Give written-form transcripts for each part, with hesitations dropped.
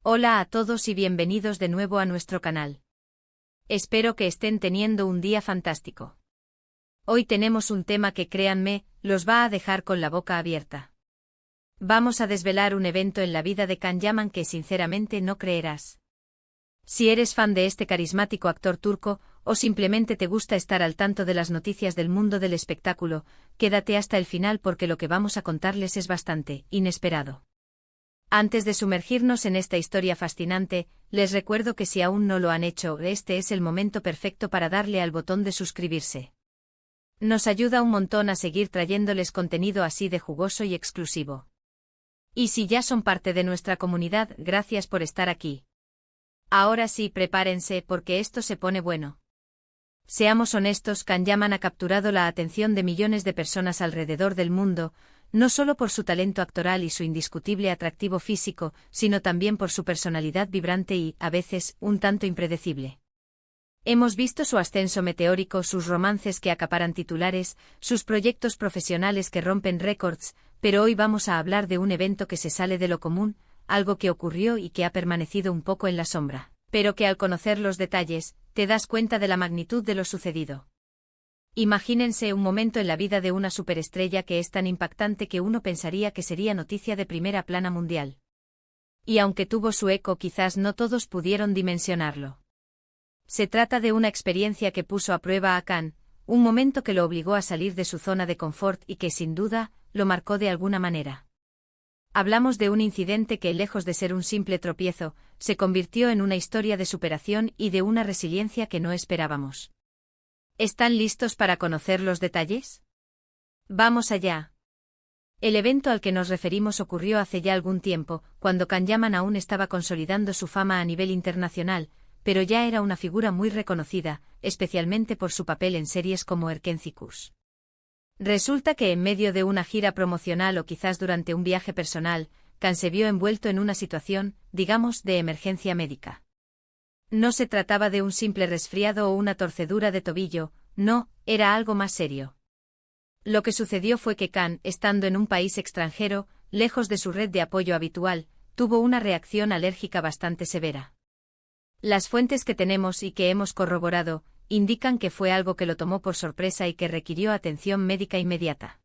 Hola a todos y bienvenidos de nuevo a nuestro canal. Espero que estén teniendo un día fantástico. Hoy tenemos un tema que, créanme, los va a dejar con la boca abierta. Vamos a desvelar un evento en la vida de Can Yaman que sinceramente no creerás. Si eres fan de este carismático actor turco, o simplemente te gusta estar al tanto de las noticias del mundo del espectáculo, quédate hasta el final porque lo que vamos a contarles es bastante inesperado. Antes de sumergirnos en esta historia fascinante, les recuerdo que si aún no lo han hecho, este es el momento perfecto para darle al botón de suscribirse. Nos ayuda un montón a seguir trayéndoles contenido así de jugoso y exclusivo. Y si ya son parte de nuestra comunidad, gracias por estar aquí. Ahora sí, prepárense porque esto se pone bueno. Seamos honestos, Can Yaman ha capturado la atención de millones de personas alrededor del mundo, no solo por su talento actoral y su indiscutible atractivo físico, sino también por su personalidad vibrante y, a veces, un tanto impredecible. Hemos visto su ascenso meteórico, sus romances que acaparan titulares, sus proyectos profesionales que rompen récords, pero hoy vamos a hablar de un evento que se sale de lo común, algo que ocurrió y que ha permanecido un poco en la sombra, pero que al conocer los detalles, te das cuenta de la magnitud de lo sucedido. Imagínense un momento en la vida de una superestrella que es tan impactante que uno pensaría que sería noticia de primera plana mundial. Y aunque tuvo su eco, quizás no todos pudieron dimensionarlo. Se trata de una experiencia que puso a prueba a Can, un momento que lo obligó a salir de su zona de confort y que, sin duda, lo marcó de alguna manera. Hablamos de un incidente que, lejos de ser un simple tropiezo, se convirtió en una historia de superación y de una resiliencia que no esperábamos. ¿Están listos para conocer los detalles? ¡Vamos allá! El evento al que nos referimos ocurrió hace ya algún tiempo, cuando Can Yaman aún estaba consolidando su fama a nivel internacional, pero ya era una figura muy reconocida, especialmente por su papel en series como Erkencikurs. Resulta que en medio de una gira promocional o quizás durante un viaje personal, Can se vio envuelto en una situación, digamos, de emergencia médica. No se trataba de un simple resfriado o una torcedura de tobillo, no, era algo más serio. Lo que sucedió fue que Can, estando en un país extranjero, lejos de su red de apoyo habitual, tuvo una reacción alérgica bastante severa. Las fuentes que tenemos y que hemos corroborado, indican que fue algo que lo tomó por sorpresa y que requirió atención médica inmediata.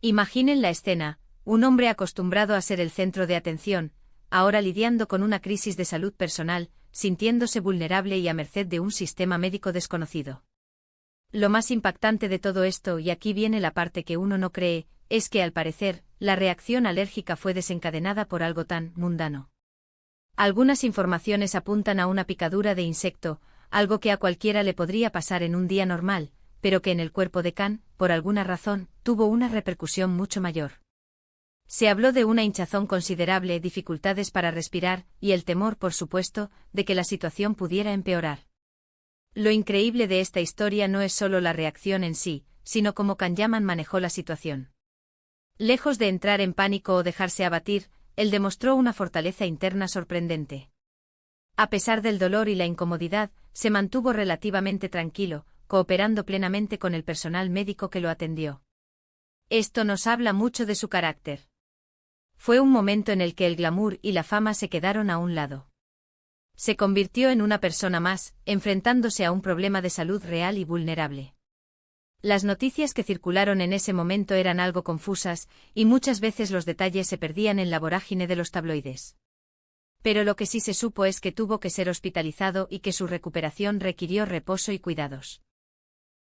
Imaginen la escena, un hombre acostumbrado a ser el centro de atención, ahora lidiando con una crisis de salud personal, sintiéndose vulnerable y a merced de un sistema médico desconocido. Lo más impactante de todo esto, y aquí viene la parte que uno no cree, es que al parecer, la reacción alérgica fue desencadenada por algo tan mundano. Algunas informaciones apuntan a una picadura de insecto, algo que a cualquiera le podría pasar en un día normal, pero que en el cuerpo de Can, por alguna razón, tuvo una repercusión mucho mayor. Se habló de una hinchazón considerable, dificultades para respirar, y el temor, por supuesto, de que la situación pudiera empeorar. Lo increíble de esta historia no es solo la reacción en sí, sino cómo Can Yaman manejó la situación. Lejos de entrar en pánico o dejarse abatir, él demostró una fortaleza interna sorprendente. A pesar del dolor y la incomodidad, se mantuvo relativamente tranquilo, cooperando plenamente con el personal médico que lo atendió. Esto nos habla mucho de su carácter. Fue un momento en el que el glamour y la fama se quedaron a un lado. Se convirtió en una persona más, enfrentándose a un problema de salud real y vulnerable. Las noticias que circularon en ese momento eran algo confusas, y muchas veces los detalles se perdían en la vorágine de los tabloides. Pero lo que sí se supo es que tuvo que ser hospitalizado y que su recuperación requirió reposo y cuidados.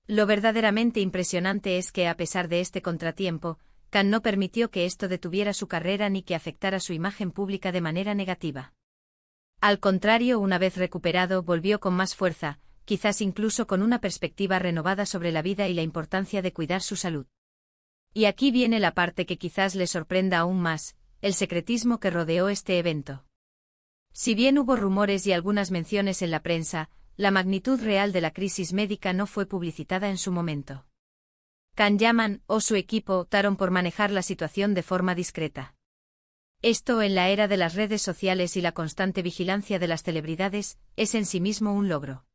Lo verdaderamente impresionante es que, a pesar de este contratiempo, Can no permitió que esto detuviera su carrera ni que afectara su imagen pública de manera negativa. Al contrario, una vez recuperado, volvió con más fuerza, quizás incluso con una perspectiva renovada sobre la vida y la importancia de cuidar su salud. Y aquí viene la parte que quizás le sorprenda aún más, el secretismo que rodeó este evento. Si bien hubo rumores y algunas menciones en la prensa, la magnitud real de la crisis médica no fue publicitada en su momento. Can Yaman o su equipo optaron por manejar la situación de forma discreta. Esto, en la era de las redes sociales y la constante vigilancia de las celebridades, es en sí mismo un logro.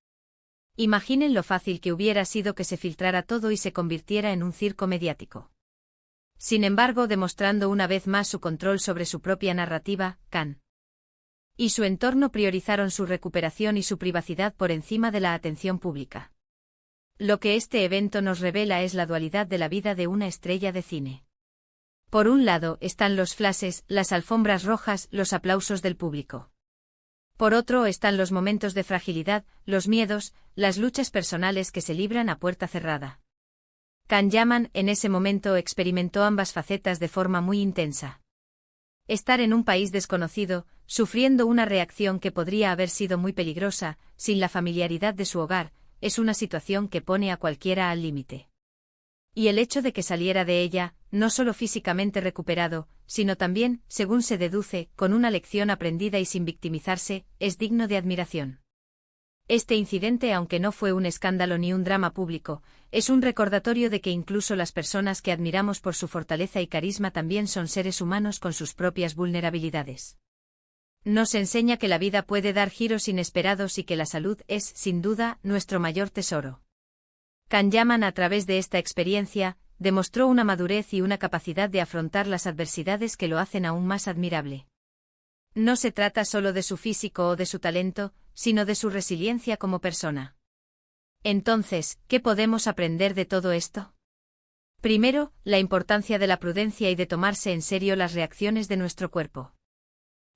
Imaginen lo fácil que hubiera sido que se filtrara todo y se convirtiera en un circo mediático. Sin embargo, demostrando una vez más su control sobre su propia narrativa, Can y su entorno priorizaron su recuperación y su privacidad por encima de la atención pública. Lo que este evento nos revela es la dualidad de la vida de una estrella de cine. Por un lado están los flashes, las alfombras rojas, los aplausos del público. Por otro están los momentos de fragilidad, los miedos, las luchas personales que se libran a puerta cerrada. Can Yaman en ese momento experimentó ambas facetas de forma muy intensa. Estar en un país desconocido, sufriendo una reacción que podría haber sido muy peligrosa, sin la familiaridad de su hogar, es una situación que pone a cualquiera al límite. Y el hecho de que saliera de ella, no solo físicamente recuperado, sino también, según se deduce, con una lección aprendida y sin victimizarse, es digno de admiración. Este incidente, aunque no fue un escándalo ni un drama público, es un recordatorio de que incluso las personas que admiramos por su fortaleza y carisma también son seres humanos con sus propias vulnerabilidades. Nos enseña que la vida puede dar giros inesperados y que la salud es, sin duda, nuestro mayor tesoro. Can Yaman, a través de esta experiencia, demostró una madurez y una capacidad de afrontar las adversidades que lo hacen aún más admirable. No se trata solo de su físico o de su talento, sino de su resiliencia como persona. Entonces, ¿qué podemos aprender de todo esto? Primero, la importancia de la prudencia y de tomarse en serio las reacciones de nuestro cuerpo.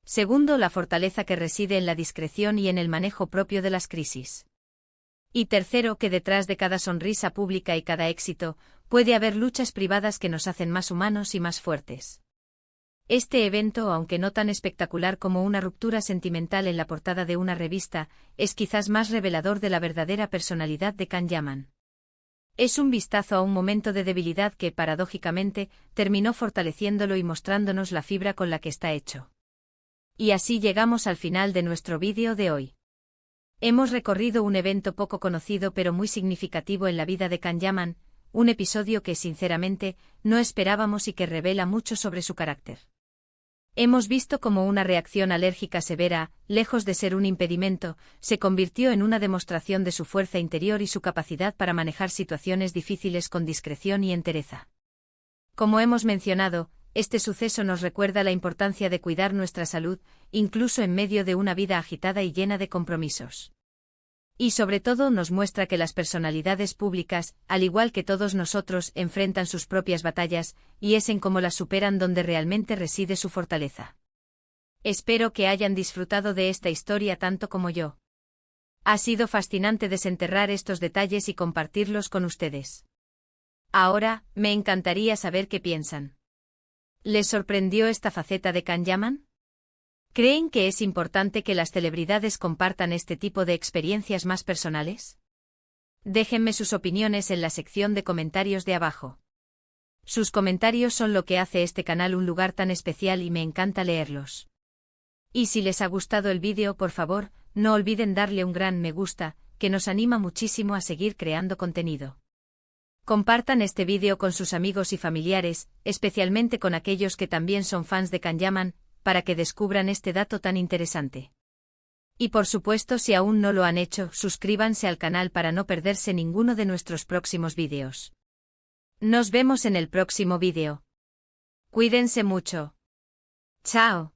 Segundo, la fortaleza que reside en la discreción y en el manejo propio de las crisis. Y tercero, que detrás de cada sonrisa pública y cada éxito, puede haber luchas privadas que nos hacen más humanos y más fuertes. Este evento, aunque no tan espectacular como una ruptura sentimental en la portada de una revista, es quizás más revelador de la verdadera personalidad de Can Yaman. Es un vistazo a un momento de debilidad que, paradójicamente, terminó fortaleciéndolo y mostrándonos la fibra con la que está hecho. Y así llegamos al final de nuestro vídeo de hoy. Hemos recorrido un evento poco conocido pero muy significativo en la vida de Can Yaman, un episodio que sinceramente no esperábamos y que revela mucho sobre su carácter. Hemos visto cómo una reacción alérgica severa, lejos de ser un impedimento, se convirtió en una demostración de su fuerza interior y su capacidad para manejar situaciones difíciles con discreción y entereza. Como hemos mencionado, este suceso nos recuerda la importancia de cuidar nuestra salud, incluso en medio de una vida agitada y llena de compromisos. Y sobre todo nos muestra que las personalidades públicas, al igual que todos nosotros, enfrentan sus propias batallas, y es en cómo las superan donde realmente reside su fortaleza. Espero que hayan disfrutado de esta historia tanto como yo. Ha sido fascinante desenterrar estos detalles y compartirlos con ustedes. Ahora, me encantaría saber qué piensan. ¿Les sorprendió esta faceta de Can Yaman? ¿Creen que es importante que las celebridades compartan este tipo de experiencias más personales? Déjenme sus opiniones en la sección de comentarios de abajo. Sus comentarios son lo que hace este canal un lugar tan especial y me encanta leerlos. Y si les ha gustado el vídeo, por favor, no olviden darle un gran me gusta, que nos anima muchísimo a seguir creando contenido. Compartan este vídeo con sus amigos y familiares, especialmente con aquellos que también son fans de Can Yaman, para que descubran este dato tan interesante. Y por supuesto, si aún no lo han hecho, suscríbanse al canal para no perderse ninguno de nuestros próximos vídeos. Nos vemos en el próximo vídeo. Cuídense mucho. Chao.